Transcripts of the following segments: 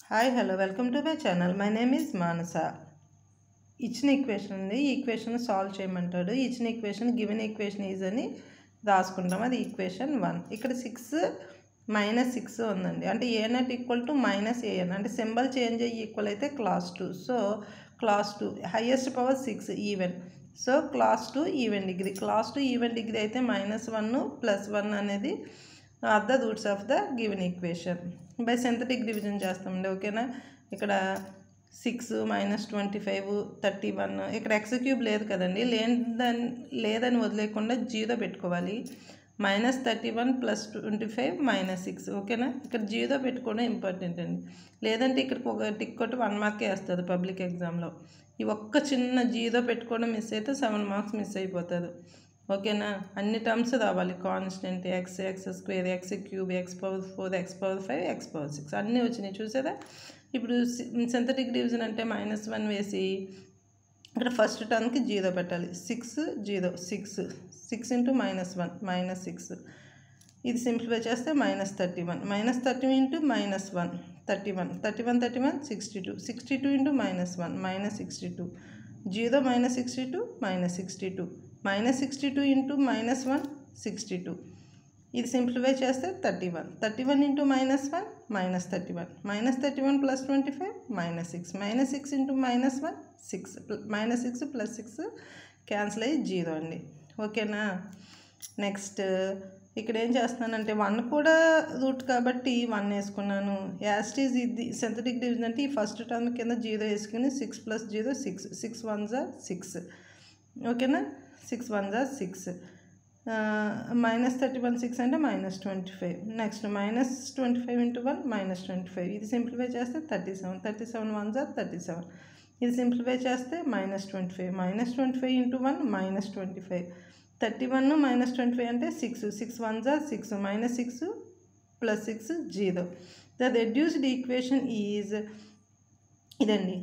Hi, hello, welcome to my channel. My name is Manasa. ఇచ్చిన equation ఉంది. ఈ equation solve చేయమంటాడు. ఇచ్చిన equation given equation is అని రాసుకుంటాం. అది ఈక్వేషన్ 1. ఇక్కడ 6 -6 ఉందండి. అంటే a0 ఈక్వల్ టు -an. అంటే సింబల్ చేంజ్ అయ్యి ఈక్వల్ అయితే class 2. So class 2 highest power 6 even. So class 2 even degree. Class 2 even degree అయితే -1 +1 అనేది are the roots of the given equation. By synthetic division చేస్తామండి. ఓకేనా. ఇక్కడ 6 -25 31. ఇక్కడ x³ లేదు కదండి. లేదని వదిలేకుండా 0 పెట్టుకోవాలి. -31 + 25 -6. ఓకేనా. ఇక్కడ 0 పెట్టుకోవడం ఇంపార్టెంట్ అండి. లేదంటే ఇక్కడికి ఒక టిక్ కొట్టి 1 మార్కే వేస్తుంది పబ్లిక్ ఎగ్జామ్లో. ఈ ఒక్క చిన్న 0 పెట్టుకోవడం మిస్ అయితే 7 మార్క్స్ మిస్ అయిపోతుంది. ఓకేనా. అన్ని టర్మ్స్ రావాలి. Constant x, x² x³ x⁴ x⁴5 x⁴6 అన్నీ వచ్చినాయి చూసారా. ఇప్పుడు సింథటిక్ డివిజన్ అంటే -1 వేసి ఇక్కడ ఫస్ట్ టర్మ్కి 0 పెట్టాలి. 6 0 6 6 × -1 -6. ఇది సింప్లిఫై చేస్తే -31 -30 × -1 31 31 31 62 62 × -1 -62 0 -62 -62 -62 × -1 62. ఇది సింప్లిఫై చేస్తే 31 31 × -1 -31 -31 + 25 -6 -6 × -1 6 -6 + 6 క్యాన్సిల్ అయ్యి 0 అండి. ఓకేనా. నెక్స్ట్ ఇక్కడ ఏం చేస్తున్నానంటే 1 కూడా రూట్ కాబట్టి 1 వేసుకున్నాను. యాస్టీజ్ ఇది సింథటిక్ డివిజన్ అంటే ఈ ఫస్ట్ టర్మ్ కింద 0 వేసుకుని 6 + 0 6 6 1 6. ఓకేనా. 6 1 6 -31 6 అంటే -25. నెక్స్ట్ -25 × 1 -25. ఇది సింప్లిఫై చేస్తే 37 37 1 37. ఇది సింప్లిఫై చేస్తే -25 -25 × 1 -25. 31 -25 అంటే 6 6 1 6 -6 + 6 0. ద రెడ్యూస్డ్ ఈక్వేషన్ ఈజ్ ఇదండి.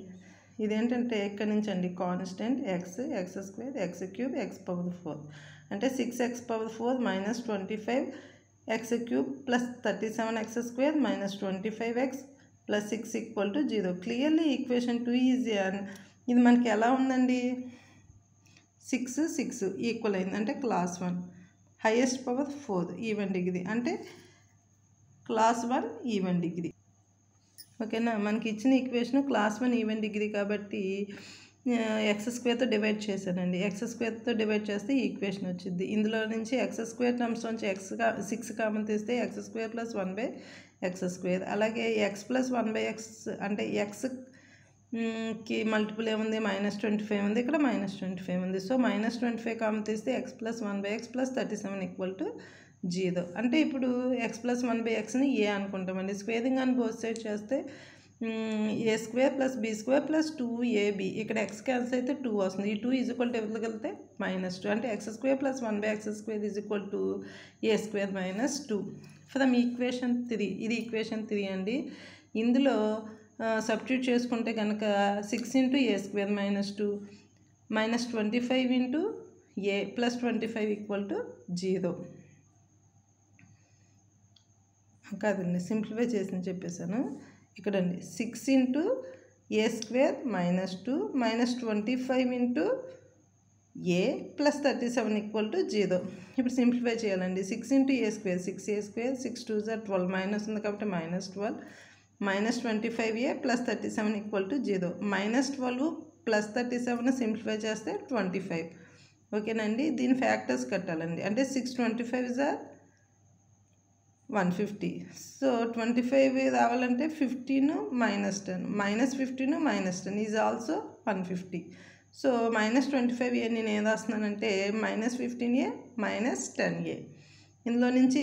ఇదేంటంటే ఇక్కడ నుంచి అండి constant x x² x³ x⁴. అంటే 6x⁴ -25 x³ + 37 x² -25x + 6 = 0. Clearly equation 2 is ఇది మనకి ఎలా ఉందండి. 6 6 ఈక్వల్ అయింది అంటే class 1. Highest power 4 even degree అంటే క్లాస్ 1 ఈవెన్ డిగ్రీ. ఓకేనా. మనకి ఇచ్చిన ఈక్వేషన్ క్లాస్ 1 ఈవెన్ డిగ్రీ కాబట్టి x² డివైడ్ చేశానండి. x² డివైడ్ చేస్తే ఈ ఈక్వేషన్ వచ్చింది. ఇందులో నుంచి x² టర్మ్స్ నుంచి 6 కామన్ తీస్తే x² + 1/x². అలాగే x + 1/x అంటే xకి మల్టిపుల్ ఏముంది -25 ఉంది. ఇక్కడ -25 ఉంది. సో -25 కామన్ తీస్తే x + 1/x + 37 = 0. అంటే ఇప్పుడు x + 1/xని a అనుకుంటామండి. స్క్వేరింగ్ అని బోత్ సైడ్ చేస్తే a² + b² + 2ab. ఇక్కడ x క్యాన్సిల్ అయితే 2 వస్తుంది. ఈ 2 = ఎవరికి వెళ్తే -2. అంటే x² + 1/x² = a² - 2 from equation 3. ఇది ఈక్వేషన్ 3 అండి. ఇందులో సబ్స్టిట్యూట్ చేసుకుంటే కనుక 6 × a² - 2 -25 × a + 25 = 0. కాదండి సింప్లిఫై చేసి చెప్పేశాను. ఇక్కడండి 6 × a² - 2 -25 × a + 37 = 0. ఇప్పుడు సింప్లిఫై చేయాలండి. 6 × a², 6a², 6 2 12 మైనస్ ఉంది కాబట్టి -12 -25a + 37 = 0. -12 + 37 సింప్లిఫై చేస్తే 25. ఓకేనండి. దీని ఫ్యాక్టర్స్ కట్టాలండి. అంటే 6 25 150. సో 25 రావాలంటే 15 - 10 -15 -10 ఈజ్ ఆల్సో 150. సో -25a నేను ఏం రాస్తున్నానంటే -15a -10a. ఇందులో నుంచి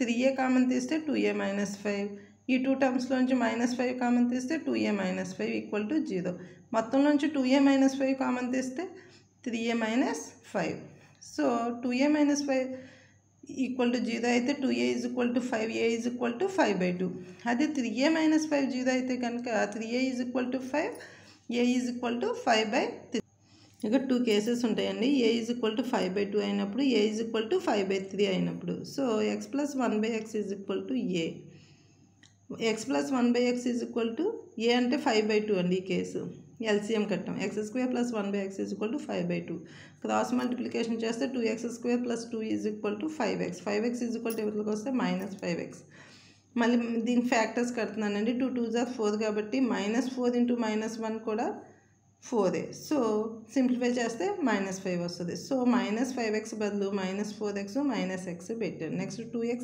3a కామన్ తీస్తే 2a - 5. ఈ 2 టర్మ్స్లోంచి -5 కామన్ తీస్తే 2a - 5 = 0. మొత్తం నుంచి 2a - 5 కామన్ తీస్తే 3a - 5. సో 2a - 5 = 0 అయితే 2a = 5, a = 5/2. అదే 3a - 5 0 అయితే కనుక 3a = 5, a = 5/3. ఇక 2 కేసెస్ ఉంటాయండి. a = 5/2 అయినప్పుడు, a = 5/3 అయినప్పుడు. So x + 1/x = a. X plus 1/x is equal to a అంటే 5/2 అండి ఈ కేసు. ఎల్సిఎం కట్టాం. x² + 1/x is equal to 5/2. Cross multiplication చేస్తే 2x² + 2 is equal to 5x. 5x is equal to ఎవరికి వస్తే -5x. మళ్ళీ దీని ఫ్యాక్టర్స్ కడుతున్నానండి. 2 2s are 4 కాబట్టి -4 × -1 కూడా 4. సో సింప్లిఫై చేస్తే -5 వస్తుంది. సో -5x బదులు -4x -x పెట్టాను. నెక్స్ట్ 2x,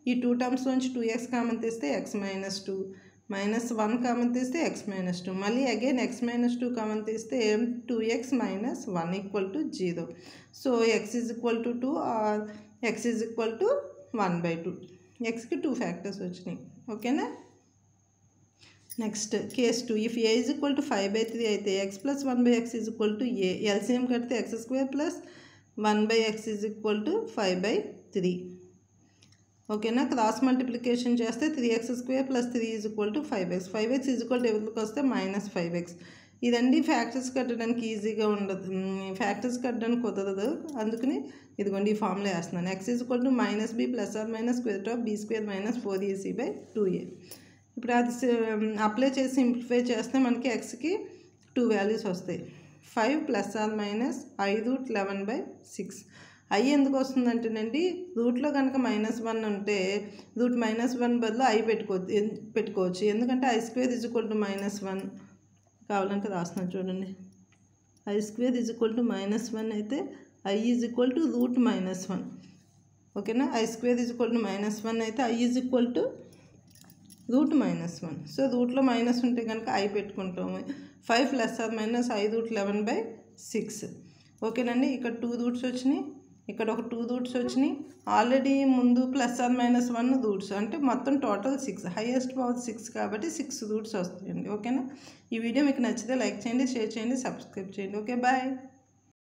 ఈ 2 టర్మ్స్ నుంచి 2x కామన్ తీస్తే x -2, -1 కామన్ తీస్తే x -2, మళ్ళీ అగైన్ x -2 కామన్ తీస్తే 2x - 1 = 0. So x is equal to 2 or x is equal to 1/2. xకి 2 ఫ్యాక్టర్స్ వచ్చినాయి. ఓకేనా. Next case 2, if a is equal to 5/3 అయితే x + 1/x is equal to a. LCM కడితే x² + 1/x is equal to 5/3. ఓకేనా. Cross multiplication చేస్తే 3x² + 3 is equal to 5x. 5x is equal to ఎవరికి వస్తే -5x. ఇదండి factors కట్టడానికి ఈజీగా ఉండదు, ఫ్యాక్టర్స్ కట్టడానికి కుదరదు. అందుకని ఇదిగోండి ఈ ఫార్ములా వేస్తున్నాను. x is equal to -b ± (b² - 4ac/2a). ఇప్పుడు అది అప్లై చేసి సింప్లిఫై చేస్తే మనకి xకి 2 వాల్యూస్ వస్తాయి. 5 ± 5√11/6. i ఎందుకు వస్తుందంటేనండి, రూట్లో కనుక -1 ఉంటే రూట్ -1 బదులు i పెట్టుకోవచ్చు. ఎందుకంటే i² ఈజ్ ఈక్వల్ టు -1 కావాలంటే రాస్తున్నాను చూడండి. i² ఈజ్ ఈక్వల్ టు -1 అయితే i ఈజ్ ఈక్వల్ టు √-1. ఓకేనా. i² ఈజ్ ఈక్వల్ టు -1 అయితే i is equal to √-1. So రూట్లో మైనస్ ఉంటే కనుక i పెట్టుకుంటాము. 5 ± 5√11/6. ఓకేనండి. ఇక్కడ 2 రూట్స్ వచ్చినాయి, ఇక్కడ ఒక 2 రూట్స్ వచ్చినాయి. ఆల్రెడీ ముందు ±1 రూట్స్ అంటే మొత్తం టోటల్ 6. హైయెస్ట్ పవర్ 6 కాబట్టి 6 రూట్స్ వస్తాయండి. ఓకేనా. ఈ వీడియో మీకు నచ్చితే లైక్ చేయండి, షేర్ చేయండి, సబ్స్క్రైబ్ చేయండి. Okay, bye.